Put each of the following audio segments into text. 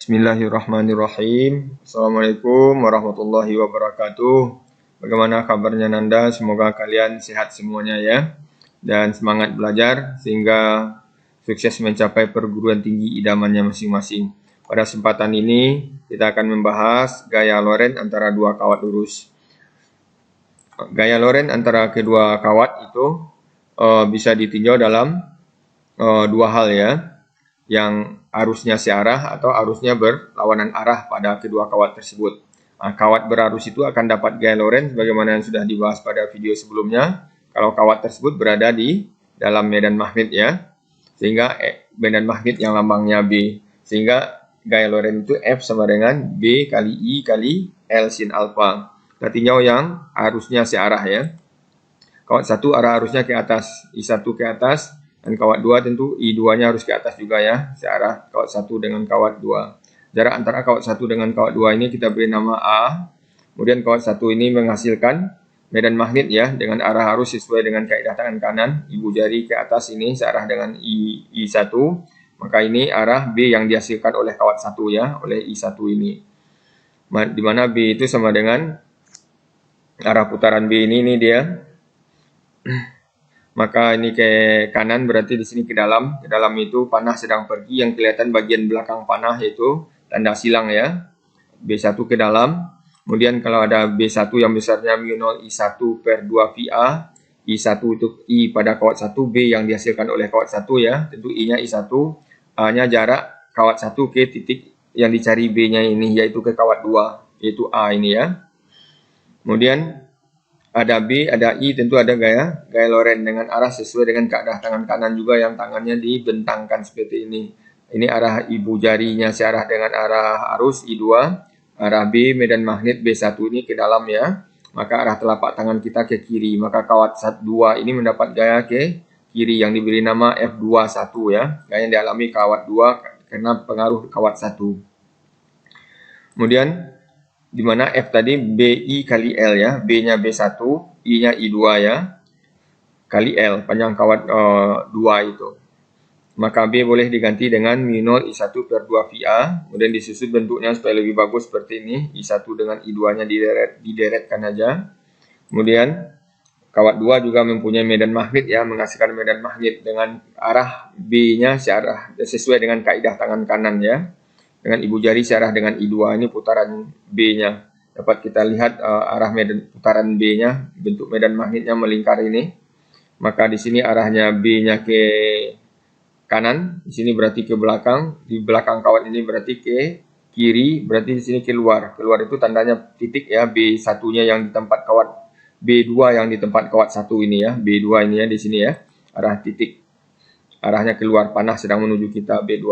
Bismillahirrahmanirrahim. Assalamualaikum warahmatullahi wabarakatuh. Bagaimana kabarnya Nanda? Semoga kalian sehat semuanya ya. Dan semangat belajar sehingga sukses mencapai perguruan tinggi idamannya masing-masing. Pada kesempatan ini kita akan membahas gaya Lorentz antara dua kawat lurus. Gaya Lorentz antara kedua kawat itu bisa ditinjau dalam dua hal ya. Yang arusnya searah atau arusnya berlawanan arah pada kedua kawat tersebut. Kawat berarus itu akan dapat gaya Lorentz sebagaimana yang sudah dibahas pada video sebelumnya. Kalau kawat tersebut berada di dalam medan magnet ya, sehingga medan magnet yang lambangnya B, sehingga gaya Lorentz itu F sama dengan B kali I kali L sin alfa. Kita tinjau yang arusnya searah ya. Kawat 1 arah arusnya ke atas, I1 ke atas. Dan kawat 2 tentu I2-nya harus ke atas juga ya, searah kawat 1 dengan kawat 2. Jarak antara kawat 1 dengan kawat 2 ini kita beri nama A. Kemudian kawat 1 ini menghasilkan medan magnet ya, dengan arah arus sesuai dengan kaidah tangan kanan. Ibu jari ke atas ini searah dengan I1. Maka ini arah B yang dihasilkan oleh kawat 1 ya, oleh I1 ini. Di mana B itu sama dengan arah putaran B ini dia. Maka ini ke kanan berarti di sini ke dalam. Ke dalam itu panah sedang pergi, yang kelihatan bagian belakang panah yaitu tanda silang ya. B1 ke dalam. Kemudian kalau ada B1 yang besarnya mu0 I1 per 2 VA. I1 itu I pada kawat 1, B yang dihasilkan oleh kawat 1 ya. Tentu I-nya I1, A-nya jarak kawat 1 ke titik yang dicari B-nya ini, yaitu ke kawat 2, yaitu A ini ya. Kemudian ada B, ada I, tentu ada gaya Lorentz dengan arah sesuai dengan keadaan tangan kanan juga, yang tangannya dibentangkan seperti ini. Ini arah ibu jarinya searah dengan arah arus I2, arah B medan magnet B1 ini ke dalam ya. Maka arah telapak tangan kita ke kiri. Maka kawat 2 ini mendapat gaya ke kiri yang diberi nama F21 ya. Gaya yang dialami kawat 2 karena pengaruh kawat 1. Kemudian di mana F tadi BI kali L ya, B-nya B1, I-nya I2 ya, kali L, panjang kawat 2 itu. Maka B boleh diganti dengan mu0 I1 per 2 VA, kemudian disusun bentuknya supaya lebih bagus seperti ini, I1 dengan I2-nya dideretkan aja. Kemudian kawat 2 juga mempunyai medan magnet ya, menghasilkan medan magnet dengan arah B-nya sesuai dengan kaidah tangan kanan ya. Dengan ibu jari searah dengan I2, ini putaran B-nya. Dapat kita lihat arah medan putaran B-nya, bentuk medan magnetnya melingkar ini. Maka di sini arahnya B-nya ke kanan, di sini berarti ke belakang, di belakang kawat ini berarti ke kiri, berarti di sini keluar. Keluar itu tandanya titik ya, B1-nya yang di tempat kawat B2 yang di tempat kawat 1 ini ya, B2 ini ya di sini ya. Arah titik. Arahnya keluar, panah sedang menuju kita B2.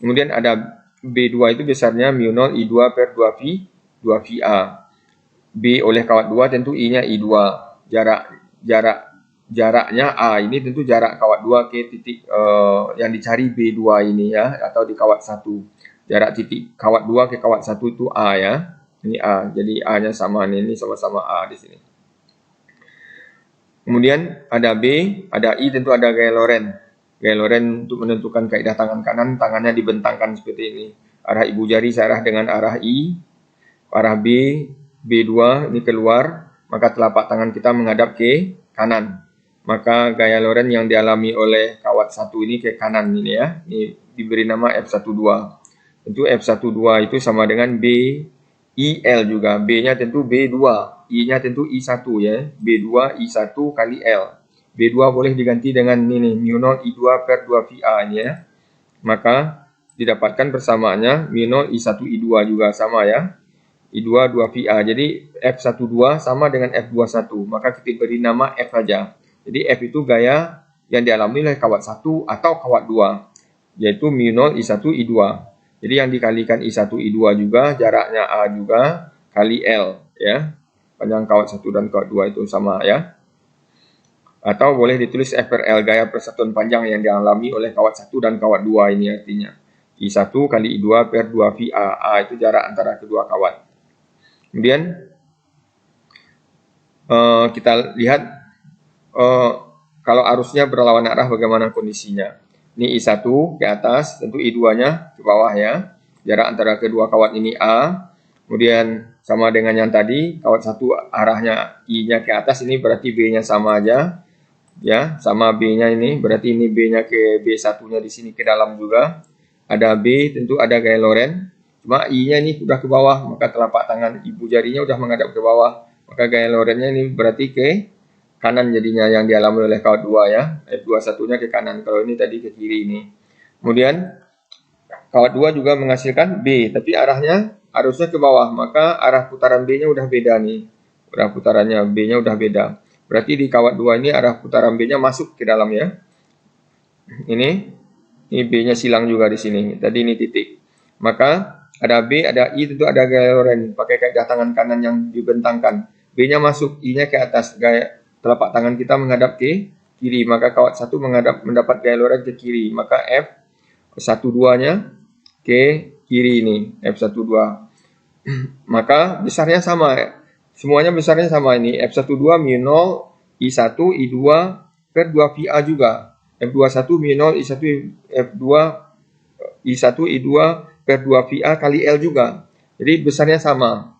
Kemudian ada B2 itu besarnya mu0 I2 per 2 VA. B oleh kawat 2 tentu I-nya I2. Jaraknya A ini tentu jarak kawat 2 ke titik yang dicari B2 ini ya, atau di kawat 1. Jarak titik kawat 2 ke kawat 1 itu A ya. Ini A. Jadi A-nya sama ini sama-sama A di sini. Kemudian ada B, ada I, tentu ada gaya Lorentz. Gaya Lorentz untuk menentukan kaidah tangan kanan, tangannya dibentangkan seperti ini. Arah ibu jari searah dengan arah I, arah B, B2 ini keluar, maka telapak tangan kita menghadap ke kanan. Maka gaya Lorentz yang dialami oleh kawat 1 ini ke kanan ini ya. Ini diberi nama F12. Tentu F12 itu sama dengan B, IL juga. B-nya tentu B2, I-nya tentu I1 ya. B2 I1 kali L. B2 boleh diganti dengan ini mu0 I2 per 2 VA ini ya. Maka didapatkan persamaannya mu0 I1 I2 juga sama ya. I2 2 VA. Jadi F12 sama dengan F21. Maka kita beri nama F saja. Jadi F itu gaya yang dialami oleh kawat 1 atau kawat 2, yaitu mu0 I1 I2. Jadi yang dikalikan I1 I2 juga, jaraknya A juga, kali L ya. Panjang kawat 1 dan kawat 2 itu sama ya. Atau boleh ditulis F per L, gaya persatuan panjang yang dialami oleh kawat 1 dan kawat 2 ini artinya. I1 kali I2 per 2 VA. A itu jarak antara kedua kawat. Kemudian kita lihat kalau arusnya berlawanan arah bagaimana kondisinya. Ini I1 ke atas, tentu I2-nya ke bawah ya. jarak antara kedua kawat ini A. Kemudian sama dengan yang tadi, kawat 1 arahnya I-nya ke atas, ini berarti B-nya sama aja. Ya, sama B-nya ini, berarti ini B-nya ke B1-nya di sini ke dalam juga. Ada B, tentu ada gaya Lorentz. Cuma I-nya ini sudah ke bawah, maka telapak tangan ibu jarinya sudah menghadap ke bawah. Maka gaya Lorentz-nya ini berarti ke kanan jadinya yang dialami oleh kawat 2 ya. F21-nya ke kanan, kalau ini tadi ke kiri ini. Kemudian kawat 2 juga menghasilkan B, tapi arahnya harusnya ke bawah, maka arah putaran B-nya udah beda nih. Arah putarannya B-nya udah beda. Berarti di kawat 2 ini arah putaran B-nya masuk ke dalam ya. Ini B-nya silang juga di sini. Tadi ini titik. Maka ada B, ada I, tentu ada gaya Lorentz. Pakai kaidah tangan kanan yang dibentangkan. B-nya masuk, I-nya ke atas. Gaya telapak tangan kita menghadap ke kiri. Maka kawat 1 mendapat gaya Lorentz ke kiri. Maka F12-nya ke kiri ini, F12. Maka besarnya sama, semuanya besarnya sama ini, F12 mu 0, I1, I2 per 2 VA juga. F21 mu 0, I1, F2, I1, I2 per 2 VA kali L juga. Jadi besarnya sama,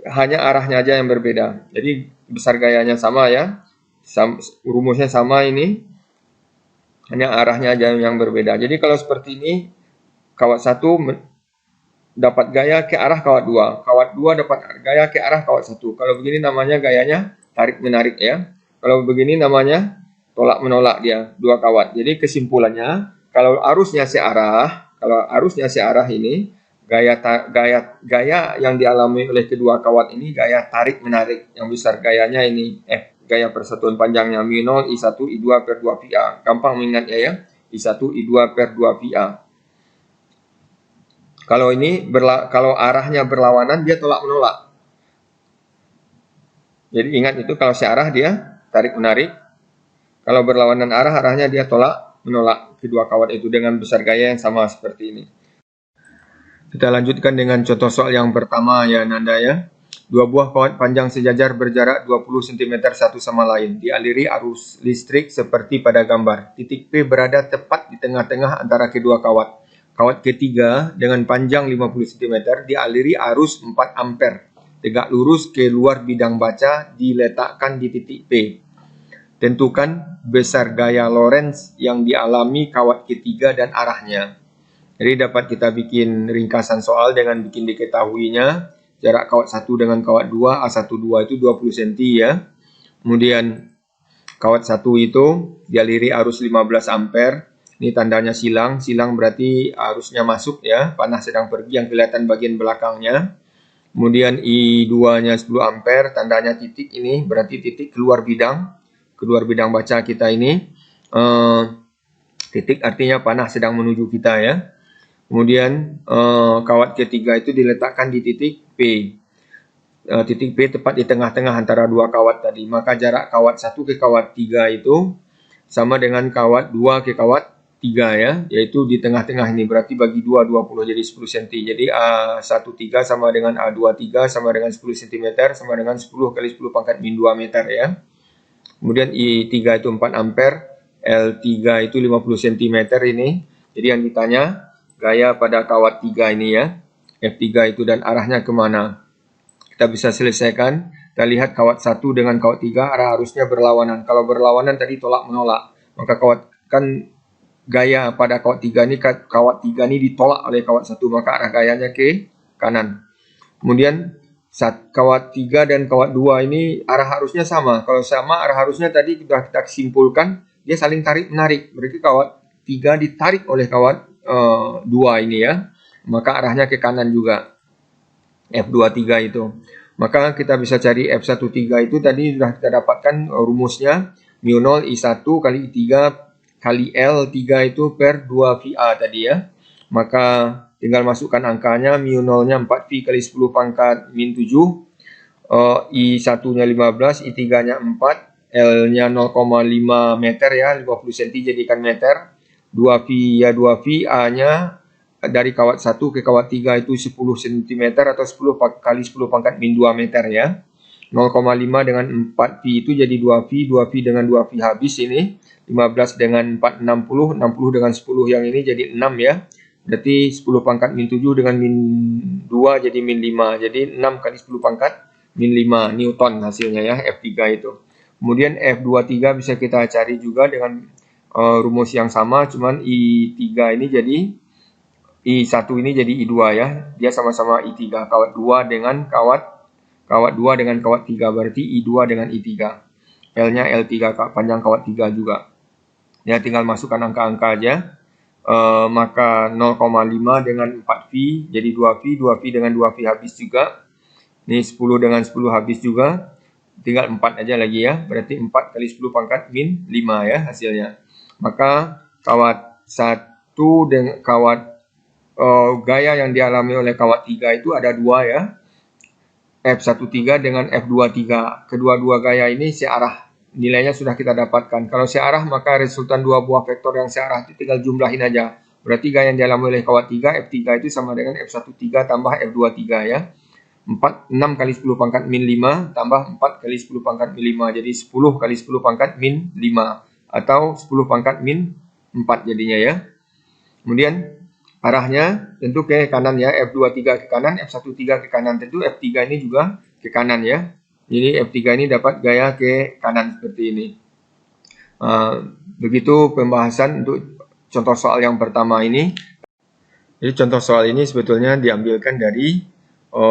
hanya arahnya aja yang berbeda. Jadi besar gayanya sama ya, rumusnya sama ini, hanya arahnya aja yang berbeda. Jadi kalau seperti ini, kawat 1 dapat gaya ke arah kawat 2. Kawat 2 dapat gaya ke arah kawat 1. Kalau begini namanya gayanya tarik-menarik ya. Kalau begini namanya tolak-menolak dia, dua kawat. Jadi kesimpulannya, kalau arusnya searah ini, gaya yang dialami oleh kedua kawat ini gaya tarik-menarik. Yang besar gayanya ini F, gaya persatuan panjangnya mu 0, I1, I2 per 2 VA. Gampang mengingatnya ya, I1, I2 per 2 VA. Kalau kalau arahnya berlawanan, dia tolak menolak. Jadi ingat itu, kalau searah dia tarik menarik. Kalau berlawanan arah, arahnya dia tolak menolak. Kedua kawat itu dengan besar gaya yang sama seperti ini. Kita lanjutkan dengan contoh soal yang pertama ya Nanda ya. Dua buah kawat panjang sejajar berjarak 20 cm satu sama lain. Dialiri arus listrik seperti pada gambar. Titik P berada tepat di tengah-tengah antara kedua kawat. Kawat ketiga dengan panjang 50 cm dialiri arus 4 ampere. Tegak lurus ke luar bidang baca diletakkan di titik P. Tentukan besar gaya Lorentz yang dialami kawat ketiga dan arahnya. Jadi dapat kita bikin ringkasan soal dengan bikin diketahuinya. Jarak kawat 1 dengan kawat 2, A12 itu 20 cm ya. Kemudian kawat 1 itu dialiri arus 15 ampere. Ini tandanya silang berarti arusnya masuk ya, panah sedang pergi yang kelihatan bagian belakangnya. Kemudian I2-nya 10 ampere, tandanya titik ini, berarti titik keluar bidang baca kita ini. Titik artinya panah sedang menuju kita ya. Kemudian kawat ketiga itu diletakkan di titik P. Titik P tepat di tengah-tengah antara dua kawat tadi. Maka jarak kawat 1 ke kawat 3 itu sama dengan kawat 2 ke kawat 3 ya, yaitu di tengah-tengah ini, berarti bagi 2, 20 jadi 10 cm. Jadi A13 sama dengan A23 sama dengan 10 cm sama dengan 10 kali 10 pangkat min 2 meter ya. Kemudian I3 itu 4 ampere, L3 itu 50 cm ini. Jadi yang ditanya gaya pada kawat 3 ini ya, F3 itu dan arahnya kemana. Kita bisa selesaikan. Kita lihat kawat 1 dengan kawat 3 arah arusnya berlawanan. Kalau berlawanan tadi tolak menolak. Maka gaya pada kawat 3 ini ditolak oleh kawat 1, maka arah gayanya ke kanan. Kemudian kawat 3 dan kawat 2 ini arah arusnya sama. Kalau sama arah arusnya tadi sudah kita simpulkan dia saling tarik menarik. Berarti kawat 3 ditarik oleh kawat 2 ini ya. Maka arahnya ke kanan juga. F23 itu. Maka kita bisa cari F13 itu tadi sudah kita dapatkan rumusnya mu 0 I1 kali I3 kali L3 itu per 2 VA tadi ya. Maka tinggal masukkan angkanya, mu 0-nya 4V kali 10 pangkat min 7, I1-nya 15, I3-nya 4, L-nya 0,5 meter ya, 50 cm jadikan meter, 2V ya 2V, A-nya dari kawat 1 ke kawat 3 itu 10 cm atau 10 kali 10 pangkat min 2 meter ya. 0,5 dengan 4V itu jadi 2V, 2V dengan 2V habis ini. 15 dengan 4, 60 dengan 10 yang ini jadi 6 ya. Berarti 10 pangkat min 7 dengan min 2 jadi min 5. Jadi 6 kali 10 pangkat min 5 Newton hasilnya ya, F3 itu. Kemudian F23 bisa kita cari juga dengan rumus yang sama, cuman I3 ini jadi I1 ini jadi I2 ya. Dia sama-sama I3, kawat 2 dengan kawat 2 dengan kawat 3, berarti I2 dengan I3. L-nya L3, panjang kawat 3 juga. Ya tinggal masukkan angka-angka aja. Maka 0,5 dengan 4V jadi 2V, 2V dengan 2V habis juga. Ini 10 dengan 10 habis juga. Tinggal 4 aja lagi ya. Berarti 4 kali 10 pangkat min 5 ya hasilnya. Maka kawat 1 dengan kawat gaya yang dialami oleh kawat 3 itu ada 2 ya. F13 dengan F23. Kedua-dua gaya ini searah. Nilainya sudah kita dapatkan. Kalau searah maka resultan dua buah vektor yang searah itu tinggal jumlahin aja. Berarti gaya yang dialami oleh kawat 3, F3 itu sama dengan F13 tambah F23 ya. 6 kali 10 pangkat min 5 tambah 4 kali 10 pangkat min 5. Jadi 10 kali 10 pangkat min 5. Atau 10 pangkat min 4 jadinya ya. Kemudian arahnya tentu ke kanan ya. F23 ke kanan, F13 ke kanan. Tentu F3 ini juga ke kanan ya. Jadi F3 ini dapat gaya ke kanan seperti ini. Begitu pembahasan untuk contoh soal yang pertama ini. Jadi contoh soal ini sebetulnya diambilkan dari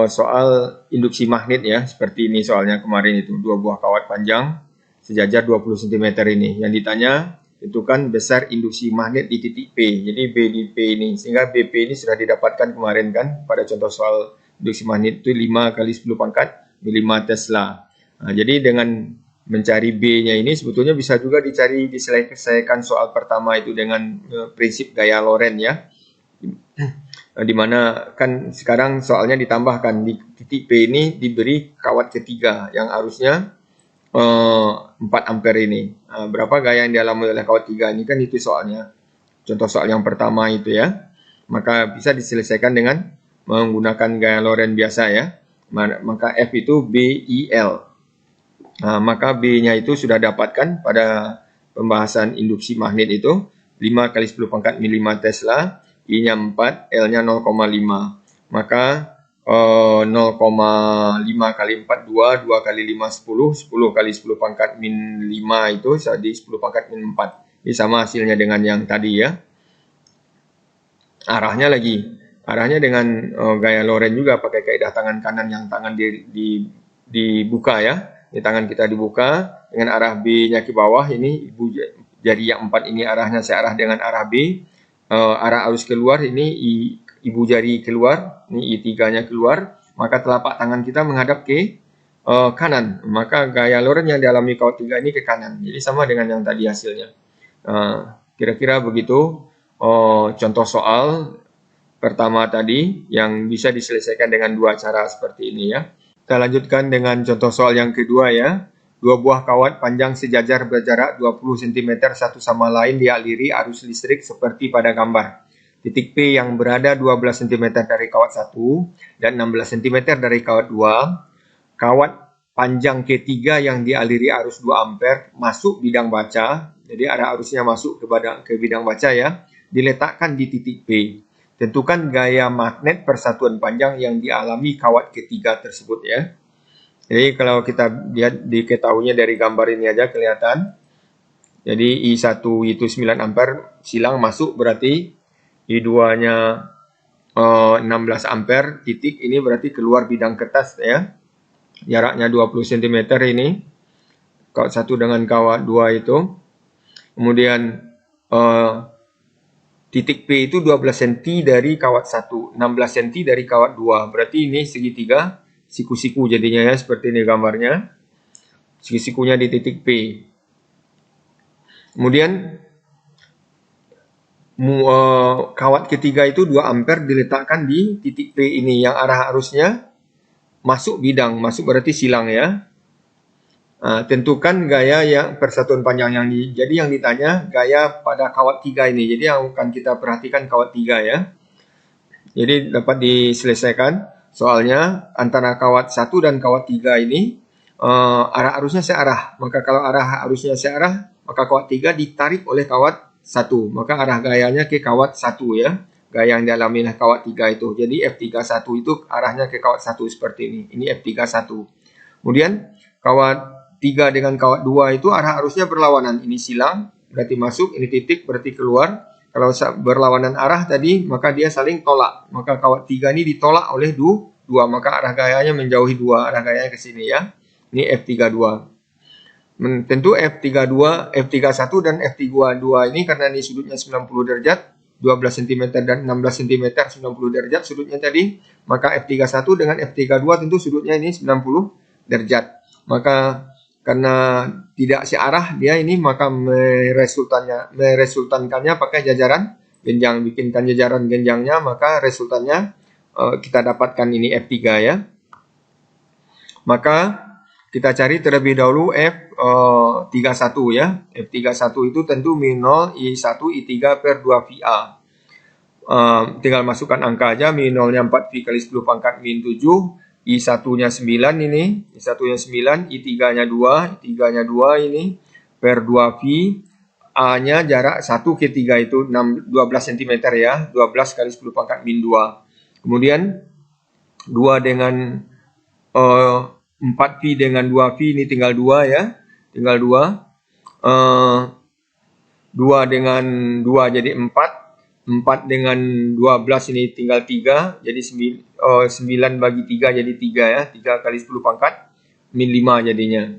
soal induksi magnet ya. Seperti ini soalnya kemarin itu. Dua buah kawat panjang sejajar 20 cm ini. Yang ditanya tentukan besar induksi magnet di titik P. Jadi B di P ini. Sehingga BP ini sudah didapatkan kemarin kan pada contoh soal induksi magnet itu 5 kali 10 pangkat 5 Tesla. Jadi dengan mencari B-nya ini sebetulnya bisa juga diselesaikan soal pertama itu dengan prinsip gaya Lorentz ya. Di mana kan sekarang soalnya ditambahkan di titik P ini diberi kawat ketiga yang arusnya 4 ampere ini. Berapa gaya yang dialami oleh kawat 3 ini kan itu soalnya. Contoh soal yang pertama itu ya. Maka bisa diselesaikan dengan menggunakan gaya Lorentz biasa ya. Maka F itu BIL. Maka B-nya itu sudah dapatkan pada pembahasan induksi magnet itu 5 kali 10 pangkat min 5 Tesla, I-nya 4, L-nya 0,5. Maka 0,5 kali 4 2, 2 kali 5 10, 10 kali 10 pangkat min 5 itu jadi 10 pangkat min 4. Ini sama hasilnya dengan yang tadi ya. Arahnya dengan gaya Lorentz juga pakai kaidah tangan kanan yang tangan dibuka ya. Ini tangan kita dibuka dengan arah B-nya ke bawah. Ini ibu jari yang 4 ini arahnya searah dengan arah B. Arah arus keluar ini ibu jari keluar, ini I3-nya keluar, maka telapak tangan kita menghadap ke kanan. Maka gaya Lorentz yang dialami kawat 3 ini ke kanan. Jadi sama dengan yang tadi hasilnya. Kira-kira begitu contoh soal pertama tadi yang bisa diselesaikan dengan dua cara seperti ini ya. Kita lanjutkan dengan contoh soal yang kedua ya. Dua buah kawat panjang sejajar berjarak 20 cm satu sama lain dialiri arus listrik seperti pada gambar. Titik P yang berada 12 cm dari kawat 1 dan 16 cm dari kawat 2. Kawat panjang K3 yang dialiri arus 2 ampere masuk bidang baca. Jadi arah arusnya masuk ke bidang baca ya. Diletakkan di titik P. Tentukan gaya magnet persatuan panjang yang dialami kawat ketiga tersebut ya. Jadi kalau kita lihat diketahuinya dari gambar ini aja kelihatan. Jadi I1 itu 9 ampere silang masuk berarti I2-nya 16 ampere titik ini berarti keluar bidang kertas ya. Jaraknya 20 cm ini. Kawat 1 dengan kawat 2 itu. Kemudian titik P itu 12 cm dari kawat 1, 16 cm dari kawat 2. Berarti ini segitiga siku-siku jadinya ya, seperti ini gambarnya. Siku-sikunya di titik P. Kemudian kawat ketiga itu 2 ampere diletakkan di titik P ini yang arah arusnya masuk bidang, masuk berarti silang ya. Tentukan gaya yang persatuan panjang jadi yang ditanya gaya pada kawat 3 ini. Jadi yang akan kita perhatikan kawat 3 ya. Jadi dapat diselesaikan soalnya antara kawat 1 dan kawat 3 ini arah arusnya searah. Maka kalau arah arusnya searah, maka kawat 3 ditarik oleh kawat 1. Maka arah gayanya ke kawat 1 ya. gaya yang dialami oleh kawat 3 itu. Jadi F31 itu arahnya ke kawat 1 seperti ini. Ini F31. Kemudian kawat 3 dengan kawat 2 itu arah arusnya berlawanan. Ini silang, berarti masuk, ini titik, berarti keluar. Kalau berlawanan arah tadi, maka dia saling tolak. Maka kawat 3 ini ditolak oleh 2, maka arah gayanya menjauhi 2, arah gayanya ke sini ya. Ini F32. Tentu F32, F31 dan F32 ini karena ini sudutnya 90 derajat, 12 cm dan 16 cm 90 derajat sudutnya tadi, maka F31 dengan F32 tentu sudutnya ini 90 derajat. Maka karena tidak searah dia ini, maka meresultankannya pakai jajaran genjang, bikinkan jajaran genjangnya, maka resultannya kita dapatkan ini F3 ya. Maka kita cari terlebih dahulu F31 ya. F31 itu tentu min0 I1 I3 per 2 VA. Tinggal masukkan angka aja, min0-nya 4V kali 10 pangkat min 7, I1-nya 9 ini, I1-nya 9, I3-nya 2, I3-nya 2 ini, per 2V, A-nya jarak 1 ke 3 itu 12 cm ya, 12 kali 10 pangkat min 2. Kemudian 2 dengan 4V dengan 2V ini tinggal 2 ya. Tinggal 2. 2 dengan 2 jadi 4. 4 dengan 12 ini tinggal 3. Jadi 9 bagi 3 jadi 3 ya. 3 kali 10 pangkat min 5 jadinya.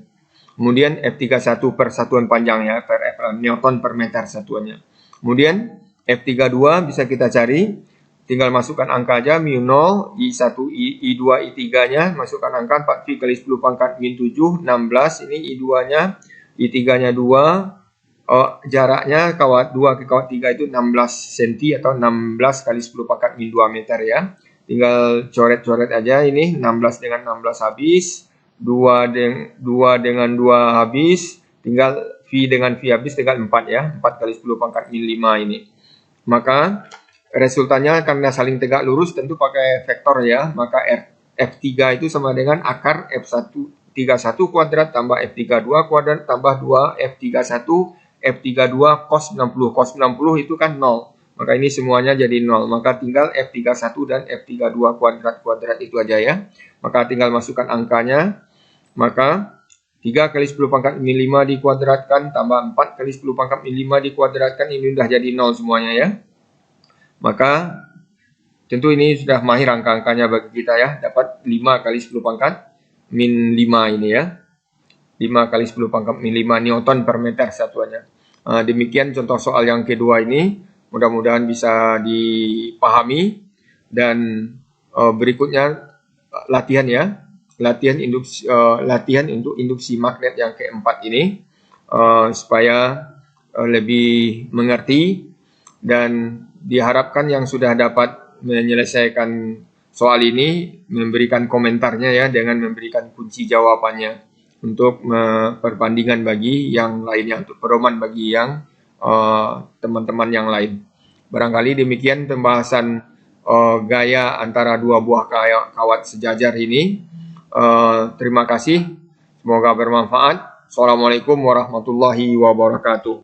Kemudian F31 per satuan panjang ya. Per Newton per meter satuannya. Kemudian F32 bisa kita cari. Tinggal masukkan angka aja, min0, I1, I2, I3-nya, masukkan angka 4V kali 10 pangkat min 7, 16, ini I2-nya, I3-nya 2, jaraknya kawat 2 ke kawat 3 itu 16 cm atau 16 kali 10 pangkat min 2 meter ya. Tinggal coret-coret aja ini, 16 dengan 16 habis, 2 dengan 2 habis, tinggal V dengan V habis, tinggal 4 ya, 4 kali 10 pangkat min 5 ini. Maka resultannya karena saling tegak lurus tentu pakai vektor ya, maka F3 itu sama dengan akar F31 kuadrat tambah F32 kuadrat tambah 2 F31 F32 cos 60. Cos 60 itu kan 0. Maka ini semuanya jadi 0. Maka tinggal F31 dan F32 kuadrat itu aja ya. Maka tinggal masukkan angkanya. Maka 3 kali 10 pangkat min 5 dikuadratkan tambah 4 kali 10 pangkat min 5 dikuadratkan, ini sudah jadi 0 semuanya ya. Maka tentu ini sudah mahir angka-angkanya bagi kita ya. Dapat 5 kali 10 pangkat min 5 ini ya. 5 kali 10 pangkat min 5 Newton per meter satuannya. Demikian contoh soal yang kedua ini. Mudah-mudahan bisa dipahami. Dan berikutnya latihan ya. Latihan untuk induksi magnet yang keempat ini. Supaya lebih mengerti. Dan diharapkan yang sudah dapat menyelesaikan soal ini memberikan komentarnya ya, dengan memberikan kunci jawabannya untuk perbandingan bagi yang lainnya, untuk pedoman bagi yang teman-teman yang lain. Barangkali demikian pembahasan gaya antara dua buah kawat sejajar ini. Terima kasih, semoga bermanfaat. Assalamualaikum warahmatullahi wabarakatuh.